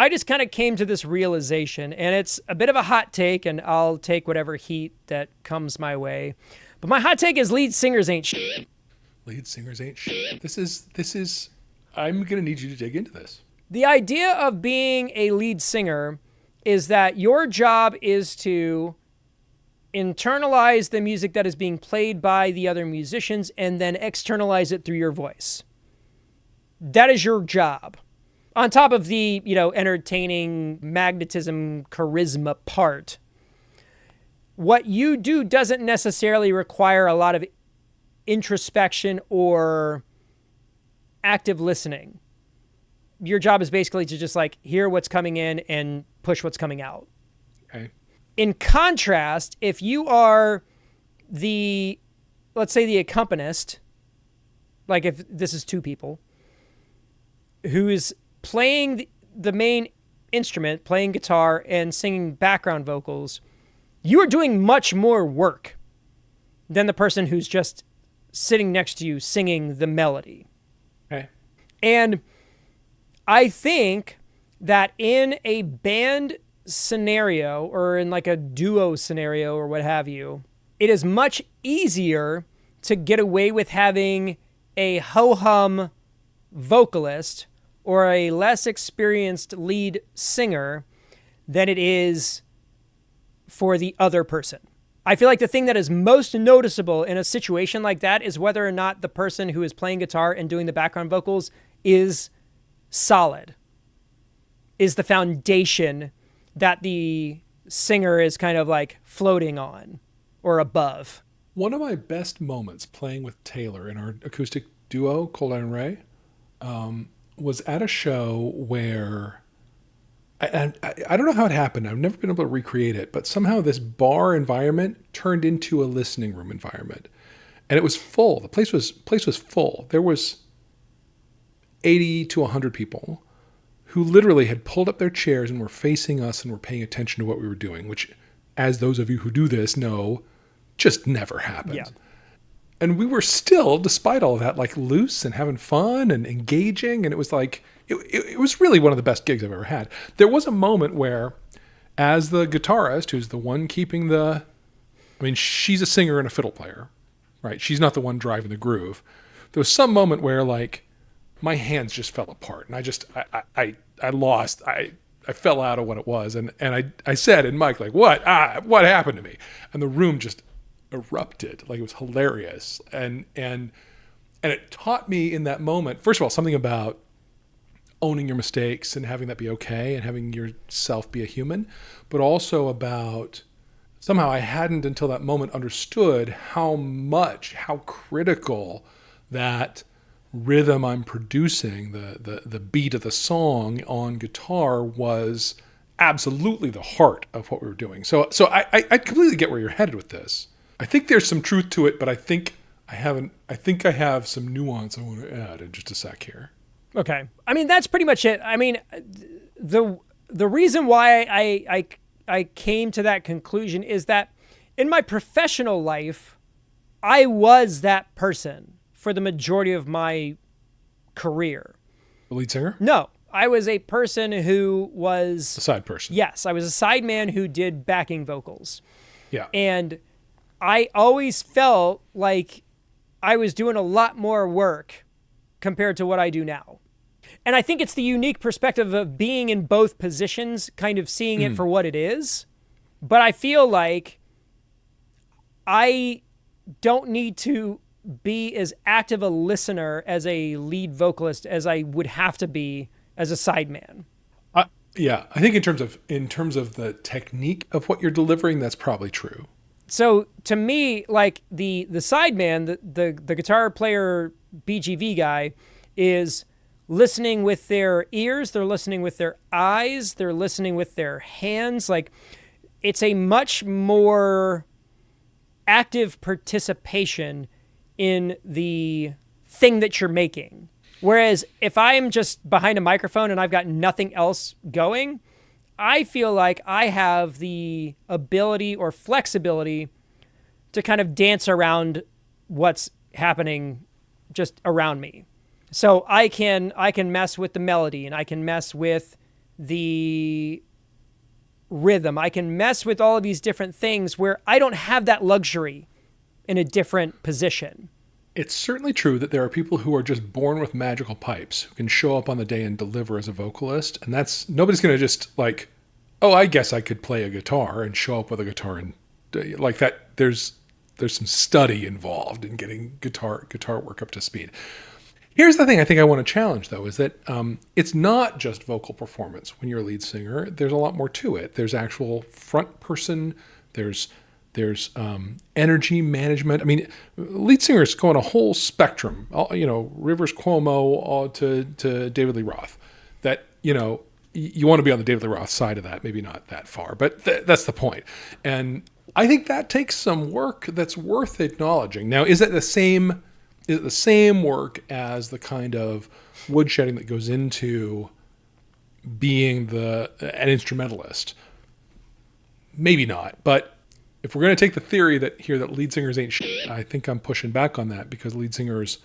I just kind of came to this realization, and it's a bit of a hot take, and I'll take whatever heat that comes my way. But my hot take is lead singers ain't shit. Lead singers ain't shit. This is, I'm going to need you to dig into this. The idea of being a lead singer is that your job is to internalize the music that is being played by the other musicians and then externalize it through your voice. That is your job. On top of the, entertaining magnetism, charisma part, what you do doesn't necessarily require a lot of introspection or active listening. Your job is basically to just hear what's coming in and push what's coming out. Okay. In contrast, if you are let's say the accompanist, if this is two people, who is playing the main instrument, playing guitar and singing background vocals, you are doing much more work than the person who's just sitting next to you singing the melody. Okay. And I think that in a band scenario or in a duo scenario or what have you, it is much easier to get away with having a ho-hum vocalist or a less experienced lead singer than it is for the other person. I feel like the thing that is most noticeable in a situation like that is whether or not the person who is playing guitar and doing the background vocals is solid, is the foundation that the singer is kind of floating on or above. One of my best moments playing with Taylor in our acoustic duo, Cold Iron Ray, was at a show where I don't know how it happened. I've never been able to recreate it, but somehow this bar environment turned into a listening room environment, and it was full. The place was full. There was 80 to 100 people who literally had pulled up their chairs and were facing us and were paying attention to what we were doing, which, as those of you who do this know, just never happens. Yeah. And we were still, despite all of that, loose and having fun and engaging. And it was it was really one of the best gigs I've ever had. There was a moment where, as the guitarist, who's the one keeping she's a singer and a fiddle player, right? She's not the one driving the groove. There was some moment where my hands just fell apart, and I lost. I fell out of what it was, and I said in mic what happened to me? And the room just erupted. It was hilarious, and it taught me in that moment, first of all, something about owning your mistakes and having that be okay and having yourself be a human, but also about somehow I hadn't until that moment understood how critical that rhythm I'm producing, the beat of the song on guitar was absolutely the heart of what we were doing. So I completely get where you're headed with this. I think there's some truth to it, but I think I have some nuance I want to add in just a sec here. Okay. That's pretty much it. The reason why I came to that conclusion is that in my professional life, I was that person for the majority of my career. The lead singer? No. I was a person who was... A side person. Yes. I was a side man who did backing vocals. Yeah. And I always felt like I was doing a lot more work compared to what I do now. And I think it's the unique perspective of being in both positions, kind of seeing it for what it is. But I feel like I don't need to be as active a listener as a lead vocalist as I would have to be as a sideman. Yeah, I think in terms of the technique of what you're delivering, that's probably true. So to me, the sideman, the guitar player BGV guy, is listening with their ears, they're listening with their eyes, they're listening with their hands. It's a much more active participation in the thing that you're making. Whereas if I'm just behind a microphone and I've got nothing else going, I feel like I have the ability or flexibility to kind of dance around what's happening just around me. So I can mess with the melody, and I can mess with the rhythm. I can mess with all of these different things where I don't have that luxury in a different position. It's certainly true that there are people who are just born with magical pipes who can show up on the day and deliver as a vocalist. And that's, nobody's going to just like, oh, I guess I could play a guitar and show up with a guitar and like that. There's some study involved in getting guitar work up to speed. Here's the thing I think I want to challenge, though, is that it's not just vocal performance when you're a lead singer. There's a lot more to it. There's actual front person. There's energy management. I mean, lead singers go on a whole spectrum, Rivers Cuomo to David Lee Roth. That, you want to be on the David Lee Roth side of that, maybe not that far, but that's the point. And I think that takes some work that's worth acknowledging. Now, is it the same work as the kind of woodshedding that goes into being an instrumentalist? Maybe not, but if we're going to take the theory that lead singers ain't shit, I think I'm pushing back on that, because lead singers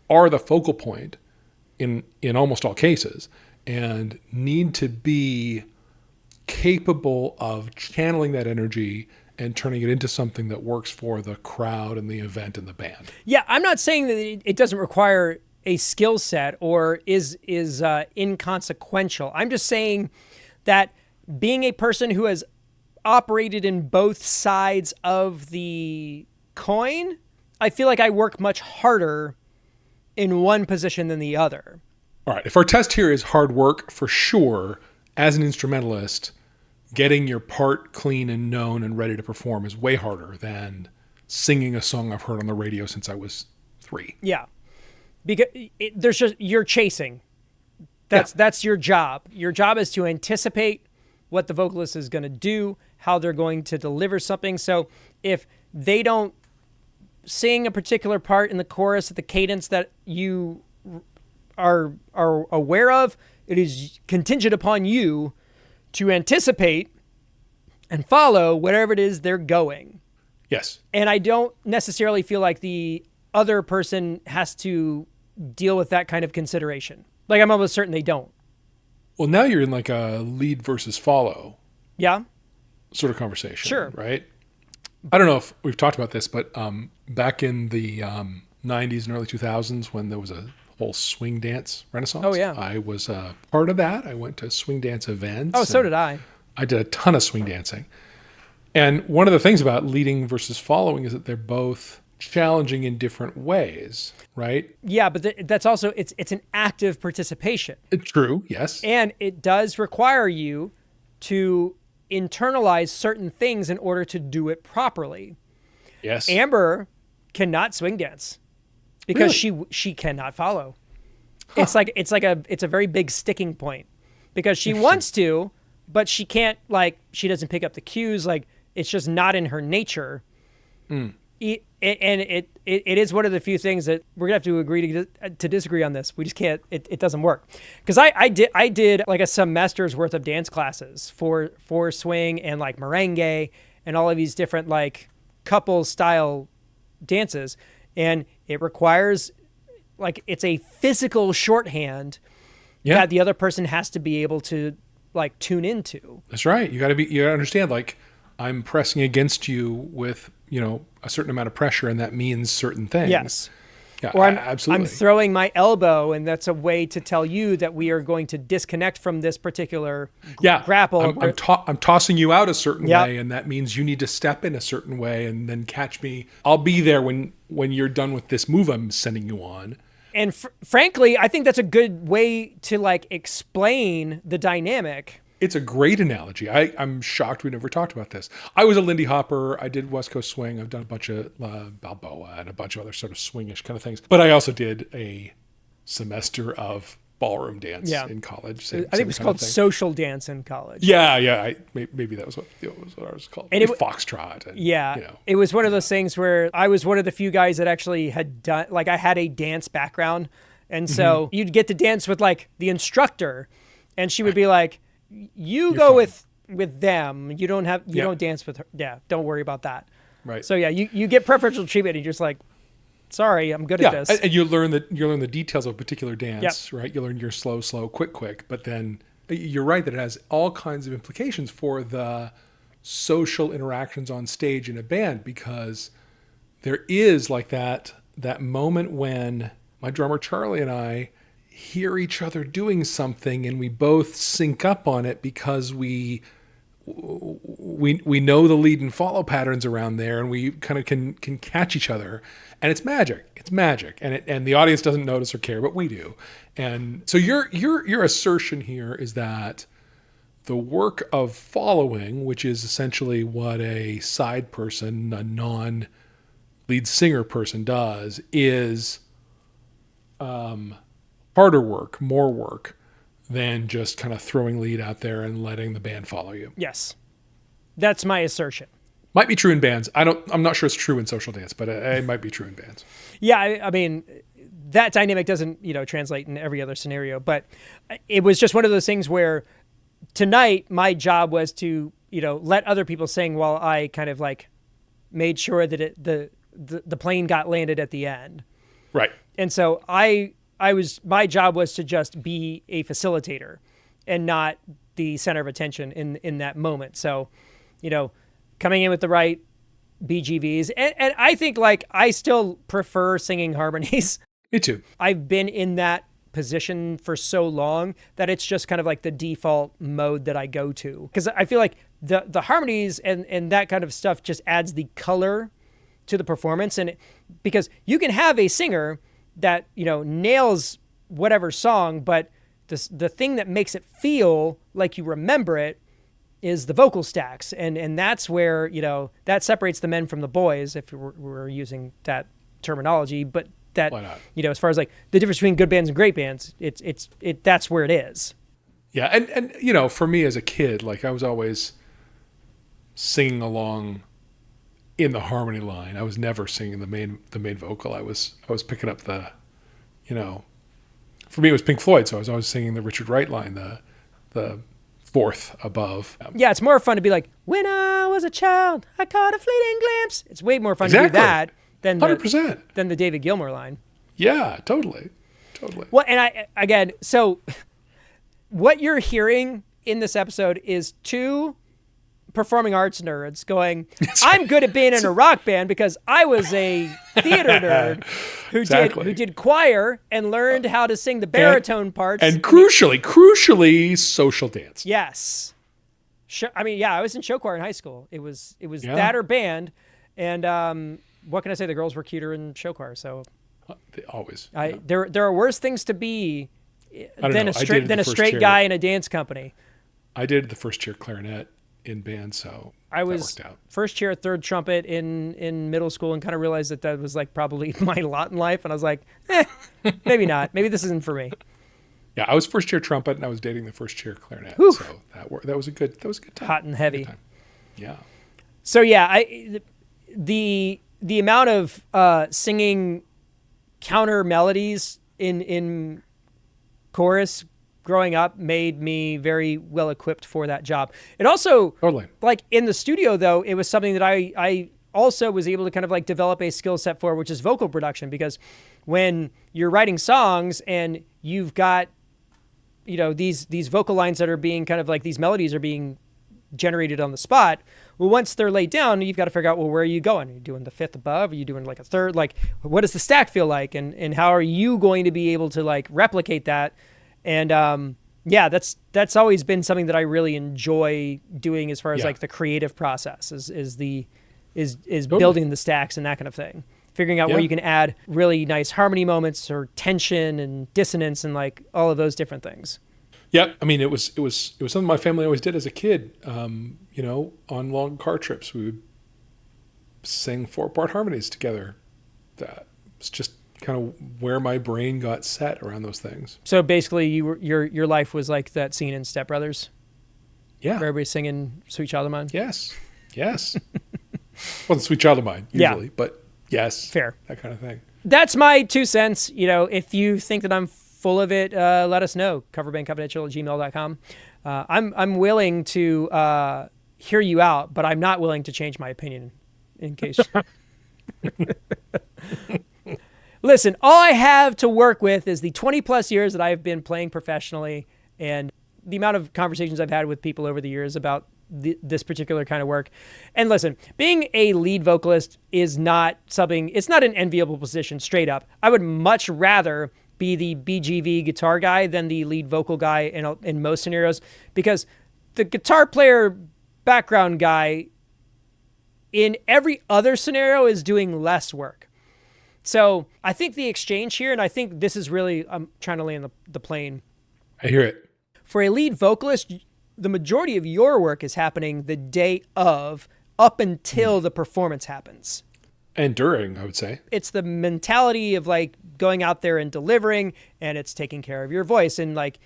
are the focal point in almost all cases and need to be capable of channeling that energy and turning it into something that works for the crowd and the event and the band. Yeah, I'm not saying that it doesn't require a skill set or is inconsequential. I'm just saying that being a person who has operated in both sides of the coin, I feel like I work much harder in one position than the other. All right, if our test here is hard work, for sure, as an instrumentalist, getting your part clean and known and ready to perform is way harder than singing a song I've heard on the radio since I was 3. Yeah, because you're chasing. That's your job. Your job is to anticipate what the vocalist is going to do, how they're going to deliver something. So if they don't sing a particular part in the chorus at the cadence that you are aware of, it is contingent upon you to anticipate and follow whatever it is they're going. Yes. And I don't necessarily feel like the other person has to deal with that kind of consideration. Like, I'm almost certain they don't. Well, now you're in like a lead versus follow. Yeah. Sort of conversation. Sure. Right? I don't know if we've talked about this, but back in the 90s and early 2000s, when there was a whole swing dance renaissance. Oh, yeah. I was part of that. I went to swing dance events. Oh, so did I. I did a ton of swing dancing. And one of the things about leading versus following is that they're both challenging in different ways, right? Yeah, but that's also, it's an active participation. True, yes. And it does require you to internalize certain things in order to do it properly. Yes. Amber cannot swing dance because she cannot follow. Huh. It's a very big sticking point because she wants to, but she can't, she doesn't pick up the cues. It's just not in her nature. And it is one of the few things that we're gonna have to agree to disagree on this. We just can't. It doesn't work because I did like a semester's worth of dance classes for swing and like merengue and all of these different like couple style dances, and it requires it's a physical shorthand that the other person has to be able to tune into. That's right. You gotta understand I'm pressing against you with a certain amount of pressure, and that means certain things. Yes. Yeah, or absolutely. I'm throwing my elbow, and that's a way to tell you that we are going to disconnect from this particular grapple. I'm tossing you out a certain way, and that means you need to step in a certain way and then catch me. I'll be there when you're done with this move I'm sending you on. And frankly, I think that's a good way to explain the dynamic. It's a great analogy. I'm shocked we never talked about this. I was a Lindy Hopper. I did West Coast swing. I've done a bunch of Balboa and a bunch of other sort of swingish kind of things. But I also did a semester of ballroom dance in college. I think it was called social dance in college. Yeah. Maybe that was what I was called. And foxtrot. And, it was one of those things where I was one of the few guys that actually had done, I had a dance background. And so you'd get to dance with the instructor, and she would be like, You're go fine. with them. You don't dance with her. Yeah, don't worry about that. Right. So you get preferential treatment, and you're just sorry, I'm good at this. And you learn the details of a particular dance, right? You learn your slow, quick, but then you're right that it has all kinds of implications for the social interactions on stage in a band, because there is like that moment when my drummer Charlie and I hear each other doing something and we both sync up on it because we know the lead and follow patterns around there, and we kind of can catch each other, and it's magic. It's magic, and the audience doesn't notice or care, but we do. And so your assertion here is that the work of following, which is essentially what a side person, a non-lead singer person does, is harder work, more work than just kind of throwing lead out there and letting the band follow you. Yes. That's my assertion. Might be true in bands. I'm not sure it's true in social dance, but it might be true in bands. Yeah, I mean, that dynamic doesn't, translate in every other scenario, but it was just one of those things where tonight my job was to, let other people sing while I kind of like made sure that the plane got landed at the end. Right. And so my job was to just be a facilitator and not the center of attention in that moment. So, coming in with the right BGVs. And I think like I still prefer singing harmonies. Me too. I've been in that position for so long that it's just kind of like the default mode that I go to. Because I feel like the harmonies and that kind of stuff just adds the color to the performance. And because you can have a singer that, nails whatever song, but the thing that makes it feel like you remember it is the vocal stacks. And that's where, that separates the men from the boys, if we're using that terminology. But that, as far as like the difference between good bands and great bands, that's where it is. Yeah. And for me as a kid, like I was always singing along in the harmony line. I was never singing the main vocal. I was picking up the, for me it was Pink Floyd, so I was always singing the Richard Wright line, the fourth above. Yeah, it's more fun to be like, when I was a child, I caught a fleeting glimpse. It's way more fun to do that than 100%. Than the David Gilmour line. Yeah, totally. Well, and so what you're hearing in this episode is two performing arts nerds going, I'm good at being in a rock band because I was a theater nerd who did choir and learned how to sing the baritone parts. And crucially, social dance. Yes. I was in show choir in high school. It was that or band. And what can I say? The girls were cuter in show choir. So always. There are worse things to be than a straight guy in a dance company. I did the first chair clarinet in band, so I was first chair, third trumpet in middle school, and kind of realized that was like probably my lot in life. And I was like, maybe not. Maybe this isn't for me. Yeah, I was first chair trumpet, and I was dating the first chair clarinet. Whew. So that was a good time. Hot and heavy. Yeah. So yeah, the amount of singing counter melodies in chorus growing up made me very well equipped for that job. It also, like in the studio though, it was something that I also was able to kind of like develop a skill set for, which is vocal production, because when you're writing songs and you've got, these vocal lines that are being kind of like, these melodies are being generated on the spot. Well, once they're laid down, you've got to figure out, well, where are you going? Are you doing the fifth above? Are you doing like a third? Like, what does the stack feel like? And how are you going to be able to like replicate that? And that's always been something that I really enjoy doing as far as like the creative process is building the stacks and that kind of thing. Figuring out where you can add really nice harmony moments or tension and dissonance and like all of those different things. Yeah, I mean, it was something my family always did as a kid. On long car trips, we would sing 4-part harmonies together. That was just kind of where my brain got set around those things. So basically, your life was like that scene in Step Brothers. Yeah, where everybody's singing "Sweet Child of Mine." Yes. Well, "Sweet Child of Mine" usually, but yes, fair, that kind of thing. That's my 2 cents. If you think that I'm full of it, let us know. Coverbandconfidential@gmail.com. I'm willing to hear you out, but I'm not willing to change my opinion in case. Listen, all I have to work with is the 20 plus years that I've been playing professionally, and the amount of conversations I've had with people over the years about this particular kind of work. And listen, being a lead vocalist is not something, it's not an enviable position straight up. I would much rather be the BGV guitar guy than the lead vocal guy in most scenarios, because the guitar player background guy in every other scenario is doing less work. So I think the exchange here, and I think this is really, I'm trying to land the plane. I hear it. For a lead vocalist, the majority of your work is happening the day of, up until the performance happens. And during, I would say. It's the mentality of like going out there and delivering, and it's taking care of your voice and like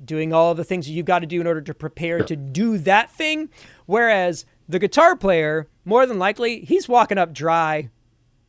doing all of the things you've got to do in order to prepare to do that thing. Whereas the guitar player, more than likely, he's walking up dry,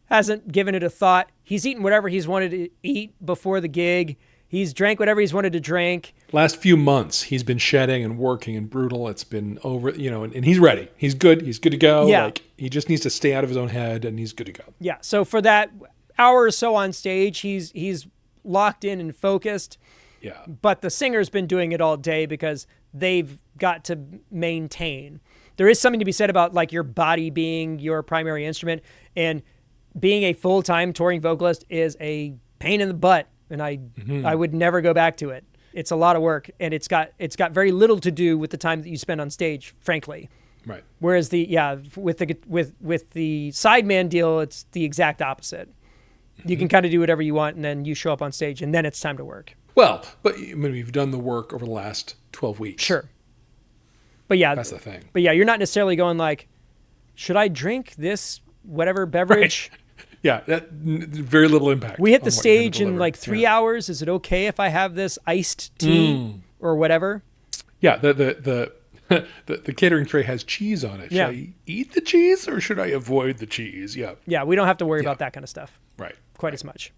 hasn't given it a thought. He's eaten whatever he's wanted to eat before the gig. He's drank whatever he's wanted to drink. Last few months, he's been shedding and working and brutal. It's been over, and he's ready. He's good. He's good to go. Yeah. Like, he just needs to stay out of his own head, and he's good to go. Yeah. So for that hour or so on stage, he's locked in and focused. Yeah. But the singer's been doing it all day because they've got to maintain. There is something to be said about like your body being your primary instrument, and being a full-time touring vocalist is a pain in the butt. And I would never go back to it. It's a lot of work, and it's got very little to do with the time that you spend on stage, frankly. Right. Whereas with the sideman deal, it's the exact opposite. You can kind of do whatever you want, and then you show up on stage, and then it's time to work. Well, but you've done the work over the last 12 weeks. Sure. But yeah, that's the thing. But yeah, you're not necessarily going like, should I drink this whatever beverage? Right. Yeah, very little impact. We hit the stage in like 3 hours. Is it okay if I have this iced tea or whatever? Yeah, the catering tray has cheese on it. Should I eat the cheese or should I avoid the cheese? Yeah. Yeah, we don't have to worry about that kind of stuff. Right. Quite as much.